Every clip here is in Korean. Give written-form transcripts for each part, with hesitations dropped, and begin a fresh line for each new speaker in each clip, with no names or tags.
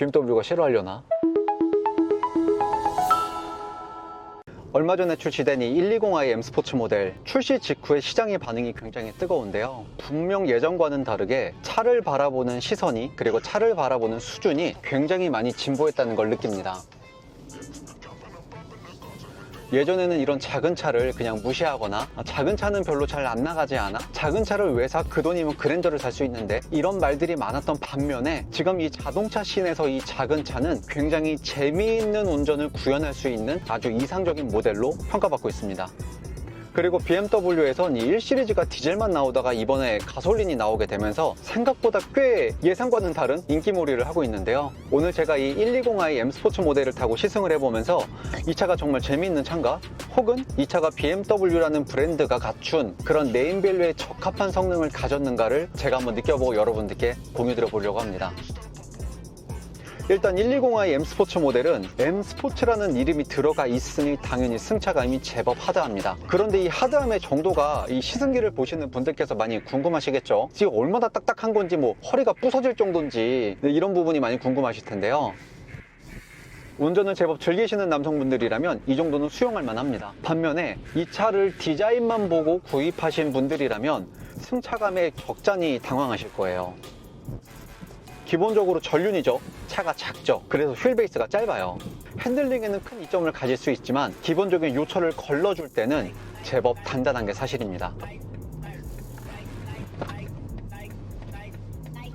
BMW가 싫어하려나? 얼마 전에 출시된 이 120i M 스포츠 모델, 출시 직후에 시장의 반응이 굉장히 뜨거운데요. 분명 예전과는 다르게 차를 바라보는 시선이, 그리고 차를 바라보는 수준이 굉장히 많이 진보했다는 걸 느낍니다. 예전에는 이런 작은 차를 그냥 무시하거나, 작은 차는 별로 잘 안 나가지 않아? 작은 차를 왜 사? 그 돈이면 그랜저를 살 수 있는데? 이런 말들이 많았던 반면에 지금 이 자동차 씬에서 이 작은 차는 굉장히 재미있는 운전을 구현할 수 있는 아주 이상적인 모델로 평가받고 있습니다. 그리고 BMW에선 이 1시리즈가 디젤만 나오다가 이번에 가솔린이 나오게 되면서 생각보다 꽤 예상과는 다른 인기몰이를 하고 있는데요. 오늘 제가 이 120i M 스포츠 모델을 타고 시승을 해보면서 이 차가 정말 재미있는 차인가? 혹은 이 차가 BMW라는 브랜드가 갖춘 그런 네임밸류에 적합한 성능을 가졌는가를 제가 한번 느껴보고 여러분들께 공유드려 보려고 합니다. 일단 120i M 스포츠 모델은 M 스포츠라는 이름이 들어가 있으니 당연히 승차감이 제법 하드합니다. 그런데 이 하드함의 정도가 이 시승기를 보시는 분들께서 많이 궁금하시겠죠? 지금 얼마나 딱딱한 건지, 뭐 허리가 부서질 정도인지, 이런 부분이 많이 궁금하실 텐데요. 운전을 제법 즐기시는 남성분들이라면 이 정도는 수용할 만합니다. 반면에 이 차를 디자인만 보고 구입하신 분들이라면 승차감에 적잖이 당황하실 거예요. 기본적으로 전륜이죠. 차가 작죠. 그래서 휠베이스가 짧아요. 핸들링에는 큰 이점을 가질 수 있지만 기본적인 요철을 걸러줄 때는 제법 단단한 게 사실입니다.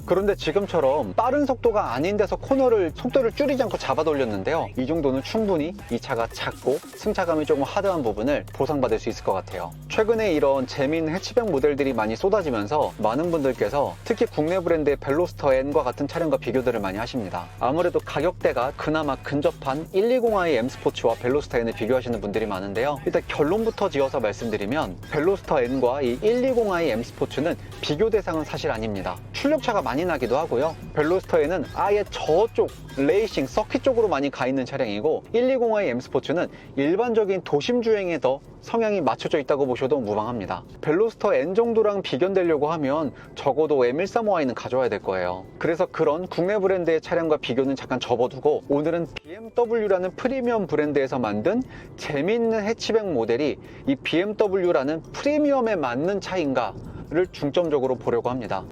그런데 지금처럼 빠른 속도가 아닌 데서 코너를 속도를 줄이지 않고 잡아 돌렸는데요. 이 정도는 충분히 이 차가 작고 승차감이 조금 하드한 부분을 보상받을 수 있을 것 같아요. 최근에 이런 재미있는 해치백 모델들이 많이 쏟아지면서 많은 분들께서 특히 국내 브랜드의 벨로스터 N과 같은 차량과 비교들을 많이 하십니다. 아무래도 가격대가 그나마 근접한 120i M 스포츠와 벨로스터 N을 비교하시는 분들이 많은데요. 일단 결론부터 지어서 말씀드리면 벨로스터 N과 이 120i M 스포츠는 비교 대상은 사실 아닙니다. 출력차가 많이 나기도 하고요. 벨로스터에는 아예 저쪽 레이싱 서킷 쪽으로 많이 가 있는 차량이고, 120i M 스포츠는 일반적인 도심 주행에 더 성향이 맞춰져 있다고 보셔도 무방합니다. 벨로스터 N 정도랑 비견되려고 하면 적어도 M135i는 가져와야 될 거예요. 그래서 그런 국내 브랜드의 차량과 비교는 잠깐 접어두고 오늘은 BMW라는 프리미엄 브랜드에서 만든 재미있는 해치백 모델이 이 BMW라는 프리미엄에 맞는 차인가를 중점적으로 보려고 합니다.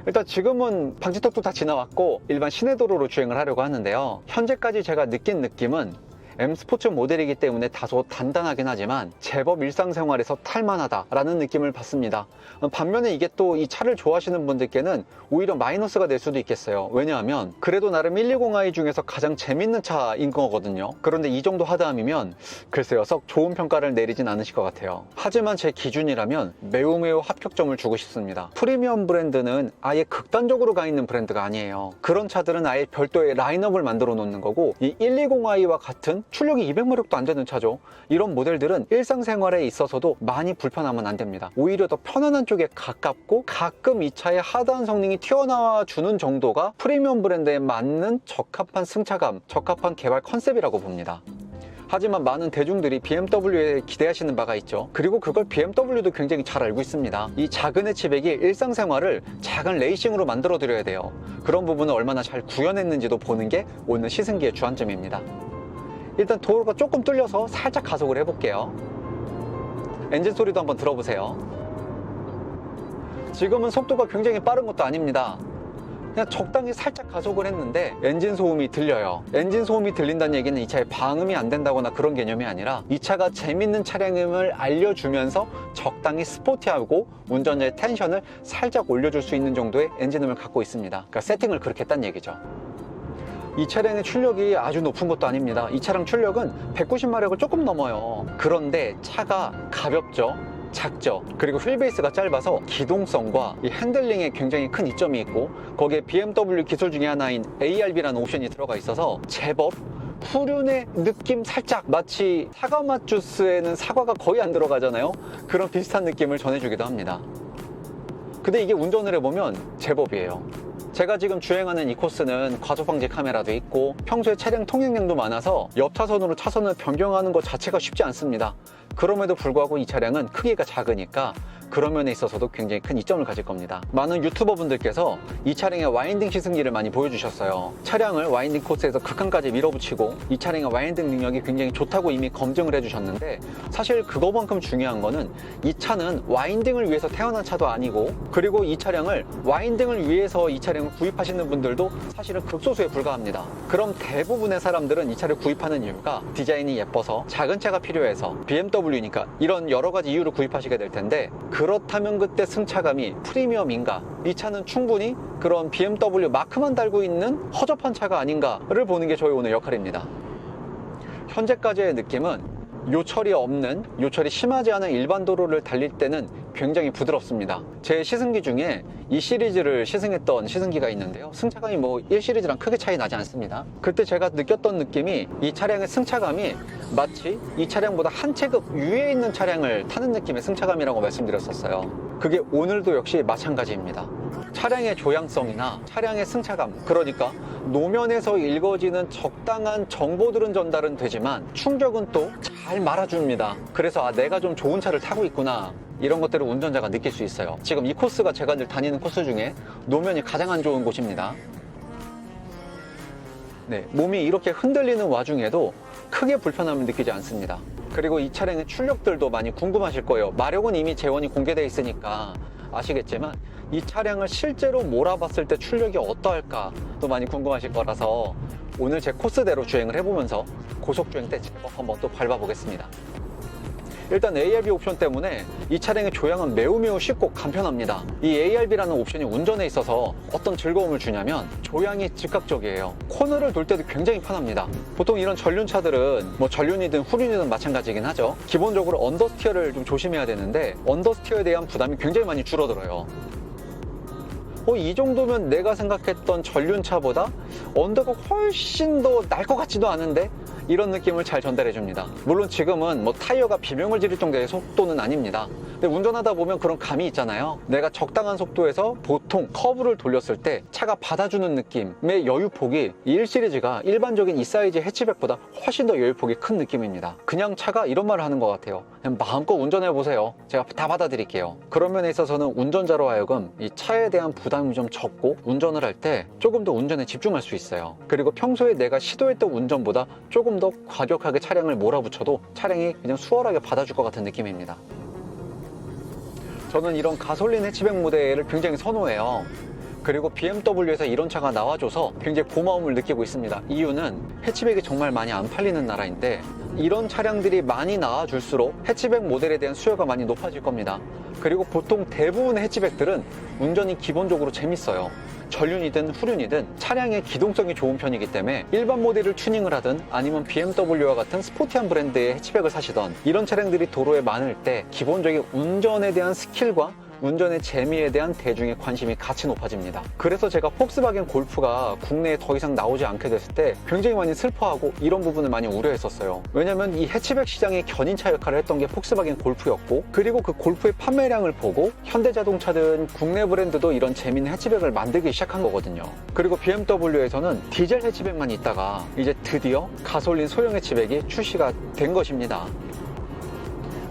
일단 지금은 방지턱도 다 지나왔고 일반 시내도로로 주행을 하려고 하는데요. 현재까지 제가 느낀 느낌은 M 스포츠 모델이기 때문에 다소 단단하긴 하지만 제법 일상생활에서 탈만하다라는 느낌을 받습니다. 반면에 이게 또 이 차를 좋아하시는 분들께는 오히려 마이너스가 될 수도 있겠어요. 왜냐하면 그래도 나름 120i 중에서 가장 재밌는 차인 거거든요. 그런데 이 정도 하드함이면 글쎄요, 썩 좋은 평가를 내리진 않으실 것 같아요. 하지만 제 기준이라면 매우 합격점을 주고 싶습니다. 프리미엄 브랜드는 아예 극단적으로 가 있는 브랜드가 아니에요. 그런 차들은 아예 별도의 라인업을 만들어 놓는 거고, 이 120i와 같은 출력이 200마력도 안 되는 차죠. 이런 모델들은 일상생활에 있어서도 많이 불편하면 안 됩니다. 오히려 더 편안한 쪽에 가깝고 가끔 이 차의 하드한 성능이 튀어나와 주는 정도가 프리미엄 브랜드에 맞는 적합한 승차감, 적합한 개발 컨셉이라고 봅니다. 하지만 많은 대중들이 BMW에 기대하시는 바가 있죠. 그리고 그걸 BMW도 굉장히 잘 알고 있습니다. 이 작은 해치백이 일상생활을 작은 레이싱으로 만들어 드려야 돼요. 그런 부분을 얼마나 잘 구현했는지도 보는 게 오늘 시승기의 주안점입니다. 일단 도로가 조금 뚫려서 살짝 가속을 해볼게요. 엔진 소리도 한번 들어보세요. 지금은 속도가 굉장히 빠른 것도 아닙니다. 그냥 적당히 살짝 가속을 했는데 엔진 소음이 들려요. 엔진 소음이 들린다는 얘기는 이 차에 방음이 안 된다거나 그런 개념이 아니라 이 차가 재밌는 차량임을 알려주면서 적당히 스포티하고 운전자의 텐션을 살짝 올려줄 수 있는 정도의 엔진음을 갖고 있습니다. 그러니까 세팅을 그렇게 했다는 얘기죠. 이 차량의 출력이 아주 높은 것도 아닙니다. 이 차량 출력은 190마력을 조금 넘어요. 그런데 차가 가볍죠, 작죠, 그리고 휠베이스가 짧아서 기동성과 이 핸들링에 굉장히 큰 이점이 있고, 거기에 BMW 기술 중에 하나인 ARB라는 옵션이 들어가 있어서 제법 푸른의 느낌, 살짝 마치 사과 맛 주스에는 사과가 거의 안 들어가잖아요. 그런 비슷한 느낌을 전해주기도 합니다. 근데 이게 운전을 해보면 제법이에요. 제가 지금 주행하는 이 코스는 과속방지 카메라도 있고 평소에 차량 통행량도 많아서 옆 차선으로 차선을 변경하는 것 자체가 쉽지 않습니다. 그럼에도 불구하고 이 차량은 크기가 작으니까 그런 면에 있어서도 굉장히 큰 이점을 가질 겁니다. 많은 유튜버 분들께서 이 차량의 와인딩 시승기를 많이 보여주셨어요. 차량을 와인딩 코스에서 극한까지 밀어붙이고 이 차량의 와인딩 능력이 굉장히 좋다고 이미 검증을 해주셨는데, 사실 그거만큼 중요한 거는 이 차는 와인딩을 위해서 태어난 차도 아니고, 그리고 이 차량을 와인딩을 위해서 이 차량을 구입하시는 분들도 사실은 극소수에 불과합니다. 그럼 대부분의 사람들은 이 차를 구입하는 이유가 디자인이 예뻐서, 작은 차가 필요해서, BMW니까 이런 여러 가지 이유로 구입하시게 될 텐데, 그렇다면 그때 승차감이 프리미엄인가? 이 차는 충분히 그런 BMW 마크만 달고 있는 허접한 차가 아닌가를 보는 게 저희 오늘 역할입니다. 현재까지의 느낌은 요철이 없는, 요철이 심하지 않은 일반 도로를 달릴 때는 굉장히 부드럽습니다. 제 시승기 중에 이 시리즈를 시승했던 시승기가 있는데요, 승차감이 뭐 1시리즈랑 크게 차이 나지 않습니다. 그때 제가 느꼈던 느낌이, 이 차량의 승차감이 마치 이 차량보다 한 체급 위에 있는 차량을 타는 느낌의 승차감이라고 말씀드렸었어요. 그게 오늘도 역시 마찬가지입니다. 차량의 조향성이나 차량의 승차감, 그러니까 노면에서 읽어지는 적당한 정보들은 전달은 되지만 충격은 또 잘 말아줍니다. 그래서 내가 좀 좋은 차를 타고 있구나, 이런 것들을 운전자가 느낄 수 있어요. 지금 이 코스가 제가 늘 다니는 코스 중에 노면이 가장 안 좋은 곳입니다. 네, 몸이 이렇게 흔들리는 와중에도 크게 불편함을 느끼지 않습니다. 그리고 이 차량의 출력들도 많이 궁금하실 거예요. 마력은 이미 재원이 공개되어 있으니까 아시겠지만 이 차량을 실제로 몰아봤을 때 출력이 어떠할까도 많이 궁금하실 거라서 오늘 제 코스대로 주행을 해보면서 고속주행 때 제법 한번 또 밟아보겠습니다. 일단 ARB 옵션 때문에 이 차량의 조향은 매우 쉽고 간편합니다. 이 ARB라는 옵션이 운전에 있어서 어떤 즐거움을 주냐면 조향이 즉각적이에요. 코너를 돌 때도 굉장히 편합니다. 보통 이런 전륜차들은 뭐 전륜이든 후륜이든 마찬가지긴 하죠. 기본적으로 언더스티어를 좀 조심해야 되는데 언더스티어에 대한 부담이 굉장히 많이 줄어들어요. 이 정도면 내가 생각했던 전륜차보다 언더가 훨씬 더 날 것 같지도 않은데, 이런 느낌을 잘 전달해 줍니다. 물론 지금은 뭐 타이어가 비명을 지를 정도의 속도는 아닙니다. 근데 운전하다 보면 그런 감이 있잖아요. 내가 적당한 속도에서 보통 커브를 돌렸을 때 차가 받아주는 느낌의 여유폭이 이 1시리즈가 일반적인 이 사이즈 해치백보다 훨씬 더 여유폭이 큰 느낌입니다. 그냥 차가 이런 말을 하는 것 같아요. 그냥 마음껏 운전해 보세요, 제가 다 받아드릴게요. 그런 면에 있어서는 운전자로 하여금 이 차에 대한 부담이 좀 적고 운전을 할 때 조금 더 운전에 집중할 수 있어요. 그리고 평소에 내가 시도했던 운전보다 조금 더 과격하게 차량을 몰아붙여도 차량이 그냥 수월하게 받아줄 것 같은 느낌입니다. 저는 이런 가솔린 해치백 모델을 굉장히 선호해요. 그리고 BMW에서 이런 차가 나와줘서 굉장히 고마움을 느끼고 있습니다. 이유는 해치백이 정말 많이 안 팔리는 나라인데 이런 차량들이 많이 나와줄수록 해치백 모델에 대한 수요가 많이 높아질 겁니다. 그리고 보통 대부분의 해치백들은 운전이 기본적으로 재밌어요. 전륜이든 후륜이든 차량의 기동성이 좋은 편이기 때문에 일반 모델을 튜닝을 하든 아니면 BMW와 같은 스포티한 브랜드의 해치백을 사시던, 이런 차량들이 도로에 많을 때 기본적인 운전에 대한 스킬과 운전의 재미에 대한 대중의 관심이 같이 높아집니다. 그래서 제가 폭스바겐 골프가 국내에 더 이상 나오지 않게 됐을 때 굉장히 많이 슬퍼하고 이런 부분을 많이 우려했었어요. 왜냐면 이 해치백 시장의 견인차 역할을 했던 게 폭스바겐 골프였고, 그리고 그 골프의 판매량을 보고 현대자동차든 국내 브랜드도 이런 재미있는 해치백을 만들기 시작한 거거든요. 그리고 BMW에서는 디젤 해치백만 있다가 이제 드디어 가솔린 소형 해치백이 출시가 된 것입니다.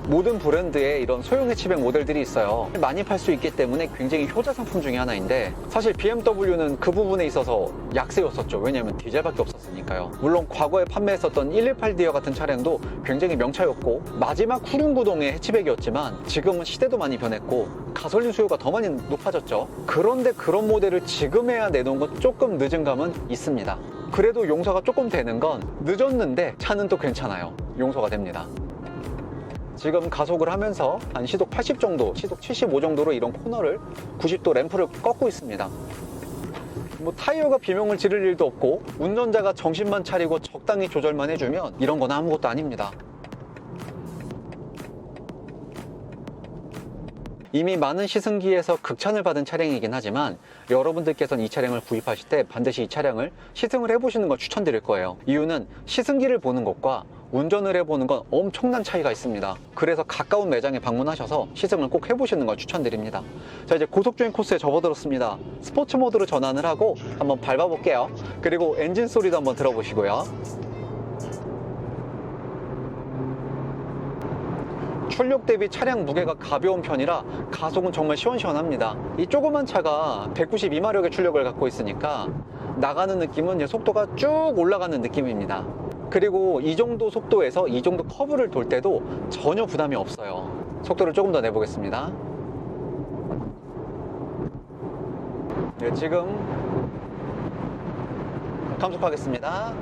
모든 브랜드에 이런 소형 해치백 모델들이 있어요. 많이 팔 수 있기 때문에 굉장히 효자 상품 중에 하나인데, 사실 BMW는 그 부분에 있어서 약세였었죠. 왜냐하면 디젤밖에 없었으니까요. 물론 과거에 판매했었던 118디어 같은 차량도 굉장히 명차였고 마지막 후륜 구동의 해치백이었지만 지금은 시대도 많이 변했고 가솔린 수요가 더 많이 높아졌죠. 그런데 그런 모델을 지금에야 내놓은 건 조금 늦은 감은 있습니다. 그래도 용서가 조금 되는 건, 늦었는데 차는 또 괜찮아요. 용서가 됩니다. 지금 가속을 하면서 한 시속 80 정도, 시속 75 정도로 이런 코너를 90도 램프를 꺾고 있습니다. 뭐 타이어가 비명을 지를 일도 없고 운전자가 정신만 차리고 적당히 조절만 해주면 이런 건 아무것도 아닙니다. 이미 많은 시승기에서 극찬을 받은 차량이긴 하지만 여러분들께서는 이 차량을 구입하실 때 반드시 이 차량을 시승을 해보시는 걸 추천드릴 거예요. 이유는 시승기를 보는 것과 운전을 해보는 건 엄청난 차이가 있습니다. 그래서 가까운 매장에 방문하셔서 시승을 꼭 해보시는 걸 추천드립니다. 자, 이제 고속주행 코스에 접어들었습니다. 스포츠 모드로 전환을 하고 한번 밟아볼게요. 그리고 엔진 소리도 한번 들어보시고요. 출력 대비 차량 무게가 가벼운 편이라 가속은 정말 시원시원합니다. 이 조그만 차가 192마력의 출력을 갖고 있으니까 나가는 느낌은 이제 속도가 쭉 올라가는 느낌입니다. 그리고 이 정도 속도에서 이 정도 커브를 돌 때도 전혀 부담이 없어요. 속도를 조금 더 내보겠습니다. 네, 지금 감속하겠습니다.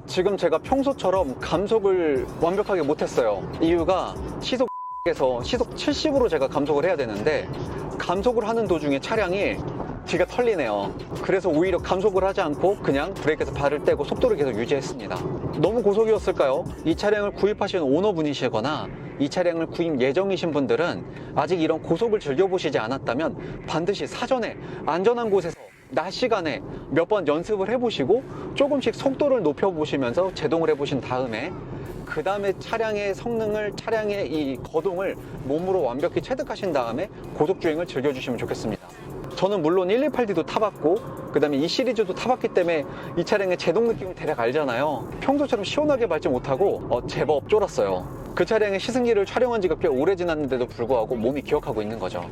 지금 제가 평소처럼 감속을 완벽하게 못했어요. 이유가 시속에서 시속 70으로 제가 감속을 해야 되는데 감속을 하는 도중에 차량이 뒤가 털리네요. 그래서 오히려 감속을 하지 않고 그냥 브레이크에서 발을 떼고 속도를 계속 유지했습니다. 너무 고속이었을까요? 이 차량을 구입하신 오너분이시거나 이 차량을 구입 예정이신 분들은 아직 이런 고속을 즐겨보시지 않았다면 반드시 사전에 안전한 곳에서 낮 시간에 몇 번 연습을 해보시고 조금씩 속도를 높여보시면서 제동을 해보신 다음에 그 다음에 차량의 성능을, 차량의 이 거동을 몸으로 완벽히 체득하신 다음에 고속주행을 즐겨주시면 좋겠습니다. 저는 물론 128D도 타봤고 그 다음에 이 시리즈도 타봤기 때문에 이 차량의 제동 느낌을 대략 알잖아요. 평소처럼 시원하게 밟지 못하고 제법 쫄았어요. 그 차량의 시승기를 촬영한 지가 꽤 오래 지났는데도 불구하고 몸이 기억하고 있는 거죠.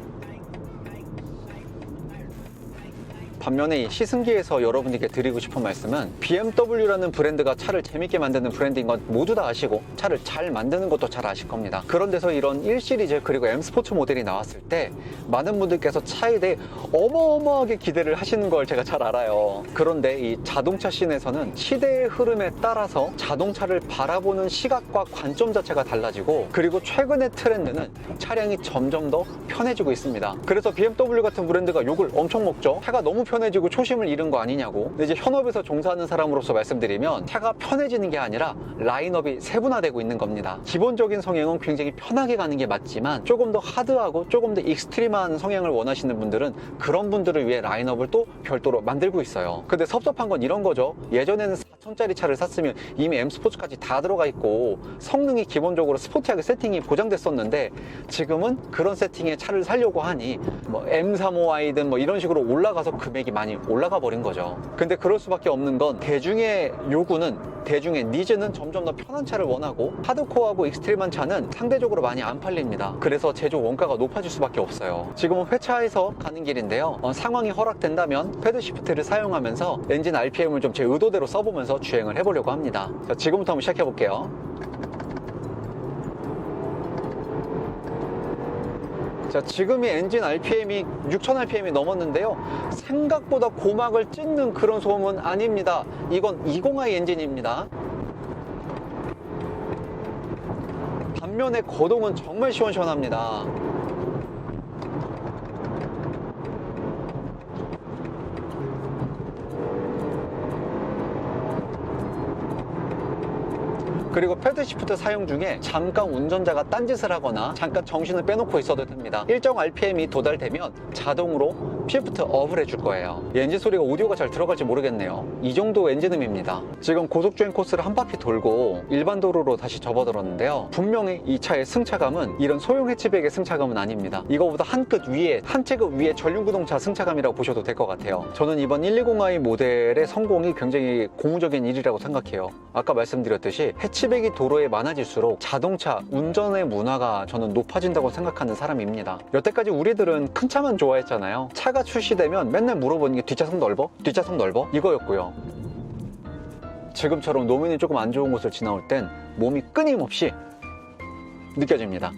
반면에 이 시승기에서 여러분들께 드리고 싶은 말씀은 BMW라는 브랜드가 차를 재밌게 만드는 브랜드인 건 모두 다 아시고 차를 잘 만드는 것도 잘 아실 겁니다. 그런 데서 이런 1시리즈 그리고 M 스포츠 모델이 나왔을 때 많은 분들께서 차에 대해 어마어마하게 기대를 하시는 걸 제가 잘 알아요. 그런데 이 자동차 씬에서는 시대의 흐름에 따라서 자동차를 바라보는 시각과 관점 자체가 달라지고 그리고 최근의 트렌드는 차량이 점점 더 편해지고 있습니다. 그래서 BMW 같은 브랜드가 욕을 엄청 먹죠. 차가 너무 편해지고 초심을 잃은 거 아니냐고. 근데 이제 현업에서 종사하는 사람으로서 말씀드리면 차가 편해지는 게 아니라 라인업이 세분화되고 있는 겁니다. 기본적인 성향은 굉장히 편하게 가는 게 맞지만 조금 더 하드하고 조금 더 익스트림한 성향을 원하시는 분들은 그런 분들을 위해 라인업을 또 별도로 만들고 있어요. 근데 섭섭한 건 이런 거죠. 예전에는 4천짜리 차를 샀으면 이미 M 스포츠까지 다 들어가 있고 성능이 기본적으로 스포티하게 세팅이 보장됐었는데 지금은 그런 세팅의 차를 사려고 하니 뭐 M35i든 뭐 이런 식으로 올라가서 금액이 많이 올라가 버린 거죠. 근데 그럴 수밖에 없는 건 대중의 요구는, 대중의 니즈는 점점 더 편한 차를 원하고 하드코어하고 익스트림한 차는 상대적으로 많이 안 팔립니다. 그래서 제조 원가가 높아질 수밖에 없어요. 지금은 회차에서 가는 길인데요. 상황이 허락된다면 패드 시프트를 사용하면서 엔진 RPM을 좀 제 의도대로 써보면서 주행을 해보려고 합니다. 자, 지금부터 한번 시작해 볼게요. 자, 지금이 엔진 RPM이 6000rpm이 넘었는데요. 생각보다 고막을 찢는 그런 소음은 아닙니다. 이건 20i 엔진입니다. 반면에 거동은 정말 시원시원합니다. 그리고 패드 시프트 사용 중에 잠깐 운전자가 딴짓을 하거나 잠깐 정신을 빼놓고 있어도 됩니다. 일정 RPM이 도달되면 자동으로 시프트 업을 해줄 거예요. 이 엔진 소리가 오디오가 잘 들어갈지 모르겠네요. 이 정도 엔진음입니다. 지금 고속주행 코스를 한 바퀴 돌고 일반 도로로 다시 접어들었는데요. 분명히 이 차의 승차감은 이런 소형 해치백의 승차감은 아닙니다. 이거보다 한 끗 위에, 한 체급 위에 전륜구동차 승차감이라고 보셔도 될 것 같아요. 저는 이번 120i 모델의 성공이 굉장히 고무적인 일이라고 생각해요. 아까 말씀드렸듯이 해치백이 도로에 많아질수록 자동차 운전의 문화가 저는 높아진다고 생각하는 사람입니다. 여태까지 우리들은 큰 차만 좋아했잖아요. 차가 출시되면 맨날 물어보는 게 뒷좌석 넓어? 뒷좌석 넓어? 이거였고요. 지금처럼 노면이 조금 안 좋은 곳을 지나올 땐 몸이 끊임없이 느껴집니다.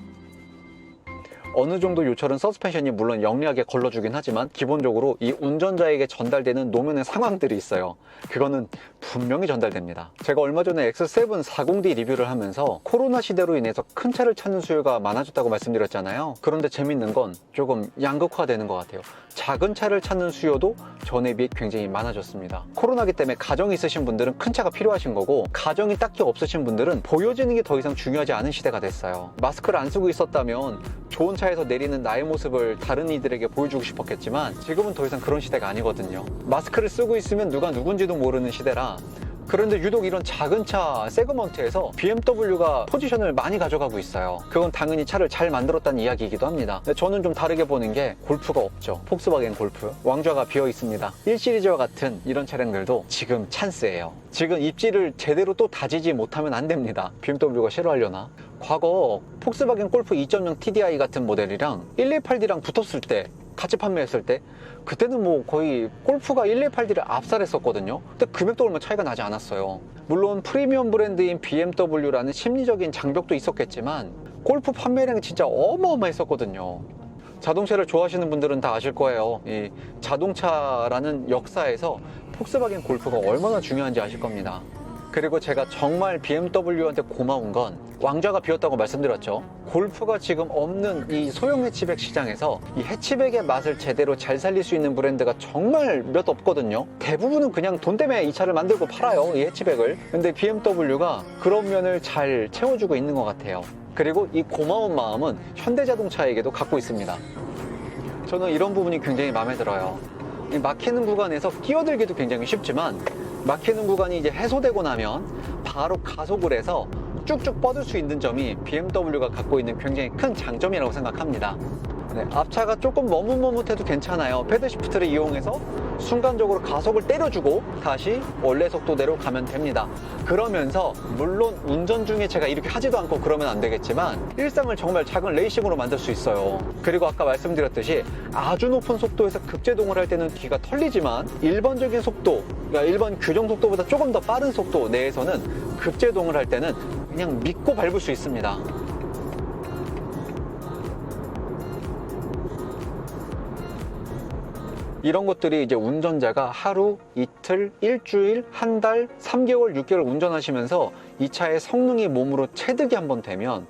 어느 정도 요철은 서스펜션이 물론 영리하게 걸러주긴 하지만 기본적으로 이 운전자에게 전달되는 노면의 상황들이 있어요. 그거는 분명히 전달됩니다. 제가 얼마 전에 X7 40D 리뷰를 하면서 코로나 시대로 인해서 큰 차를 찾는 수요가 많아졌다고 말씀드렸잖아요. 그런데 재밌는 건 조금 양극화되는 것 같아요. 작은 차를 찾는 수요도 전에 비해 굉장히 많아졌습니다. 코로나기 때문에 가정이 있으신 분들은 큰 차가 필요하신 거고 가정이 딱히 없으신 분들은 보여지는 게 더 이상 중요하지 않은 시대가 됐어요. 마스크를 안 쓰고 있었다면 좋은 차에서 내리는 나의 모습을 다른 이들에게 보여주고 싶었겠지만 지금은 더 이상 그런 시대가 아니거든요. 마스크를 쓰고 있으면 누가 누군지도 모르는 시대라 그런데 유독 이런 작은 차 세그먼트에서 BMW가 포지션을 많이 가져가고 있어요. 그건 당연히 차를 잘 만들었다는 이야기이기도 합니다. 근데 저는 좀 다르게 보는 게 골프가 없죠. 폭스바겐 골프 왕좌가 비어 있습니다. 1시리즈와 같은 이런 차량들도 지금 찬스예요. 지금 입지를 제대로 또 다지지 못하면 안 됩니다. BMW가 싫어하려나? 과거 폭스바겐 골프 2.0 TDI 같은 모델이랑 128D랑 붙었을 때, 같이 판매했을 때 그때는 뭐 거의 골프가 128D를 압살했었거든요. 근데 금액도 얼마 차이가 나지 않았어요. 물론 프리미엄 브랜드인 BMW라는 심리적인 장벽도 있었겠지만 골프 판매량이 진짜 어마어마했었거든요. 자동차를 좋아하시는 분들은 다 아실 거예요. 이 자동차라는 역사에서 폭스바겐 골프가 얼마나 중요한지 아실 겁니다. 그리고 제가 정말 BMW한테 고마운 건 왕좌가 비었다고 말씀드렸죠. 골프가 지금 없는 이 소형 해치백 시장에서 이 해치백의 맛을 제대로 잘 살릴 수 있는 브랜드가 정말 몇 없거든요. 대부분은 그냥 돈 때문에 이 차를 만들고 팔아요, 이 해치백을. 근데 BMW가 그런 면을 잘 채워주고 있는 것 같아요. 그리고 이 고마운 마음은 현대자동차에게도 갖고 있습니다. 저는 이런 부분이 굉장히 마음에 들어요. 이 막히는 구간에서 끼어들기도 굉장히 쉽지만 막히는 구간이 이제 해소되고 나면 바로 가속을 해서 쭉쭉 뻗을 수 있는 점이 BMW가 갖고 있는 굉장히 큰 장점이라고 생각합니다. 네, 앞차가 조금 머뭇머뭇해도 괜찮아요. 패드 시프트를 이용해서 순간적으로 가속을 때려주고 다시 원래 속도대로 가면 됩니다. 그러면서 물론 운전 중에 제가 이렇게 하지도 않고 그러면 안 되겠지만 일상을 정말 작은 레이싱으로 만들 수 있어요. 그리고 아까 말씀드렸듯이 아주 높은 속도에서 급제동을 할 때는 뒤가 털리지만 일반적인 속도, 그러니까 일반 규정 속도보다 조금 더 빠른 속도 내에서는 급제동을 할 때는 그냥 믿고 밟을 수 있습니다. 이런 것들이 이제 운전자가 하루, 이틀, 일주일, 한 달, 3개월, 6개월 운전하시면서 이 차의 성능이 몸으로 체득이 한번 되면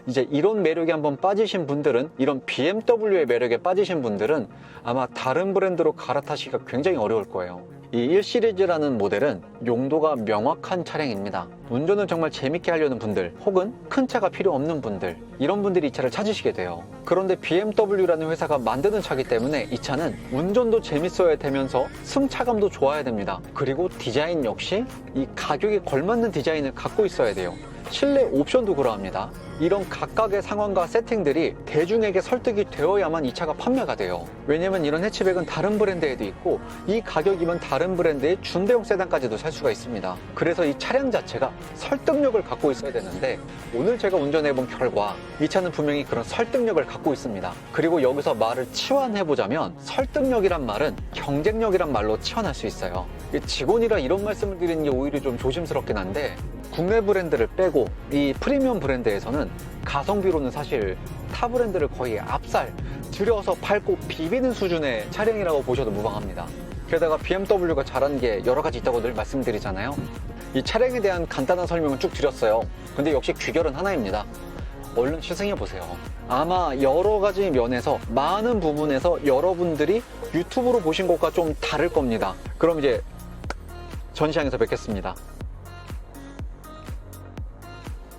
이제 이런 매력에 한번 빠지신 분들은, 이런 BMW의 매력에 빠지신 분들은 아마 다른 브랜드로 갈아타시기가 굉장히 어려울 거예요. 이 1시리즈라는 모델은 용도가 명확한 차량입니다. 운전을 정말 재밌게 하려는 분들, 혹은 큰 차가 필요 없는 분들, 이런 분들이 이 차를 찾으시게 돼요. 그런데 BMW라는 회사가 만드는 차기 때문에 이 차는 운전도 재밌어야 되면서 승차감도 좋아야 됩니다. 그리고 디자인 역시 이 가격에 걸맞는 디자인을 갖고 있어야 돼요. 실내 옵션도 그러합니다. 이런 각각의 상황과 세팅들이 대중에게 설득이 되어야만 이 차가 판매가 돼요. 왜냐면 이런 해치백은 다른 브랜드에도 있고 이 가격이면 다른 브랜드의 중대형 세단까지도 살 수가 있습니다. 그래서 이 차량 자체가 설득력을 갖고 있어야 되는데 오늘 제가 운전해본 결과 이 차는 분명히 그런 설득력을 갖고 있습니다. 그리고 여기서 말을 치환해보자면 설득력이란 말은 경쟁력이란 말로 치환할 수 있어요. 직원이라 이런 말씀을 드리는 게 오히려 좀 조심스럽긴 한데 국내 브랜드를 빼고 이 프리미엄 브랜드에서는 가성비로는 사실 타 브랜드를 거의 압살, 들여서 밟고 비비는 수준의 차량이라고 보셔도 무방합니다. 게다가 BMW가 잘한 게 여러 가지 있다고 늘 말씀드리잖아요. 이 차량에 대한 간단한 설명을 쭉 드렸어요. 근데 역시 귀결은 하나입니다. 얼른 시승해보세요. 아마 여러 가지 면에서, 많은 부분에서 여러분들이 유튜브로 보신 것과 좀 다를 겁니다. 그럼 이제 전시장에서 뵙겠습니다.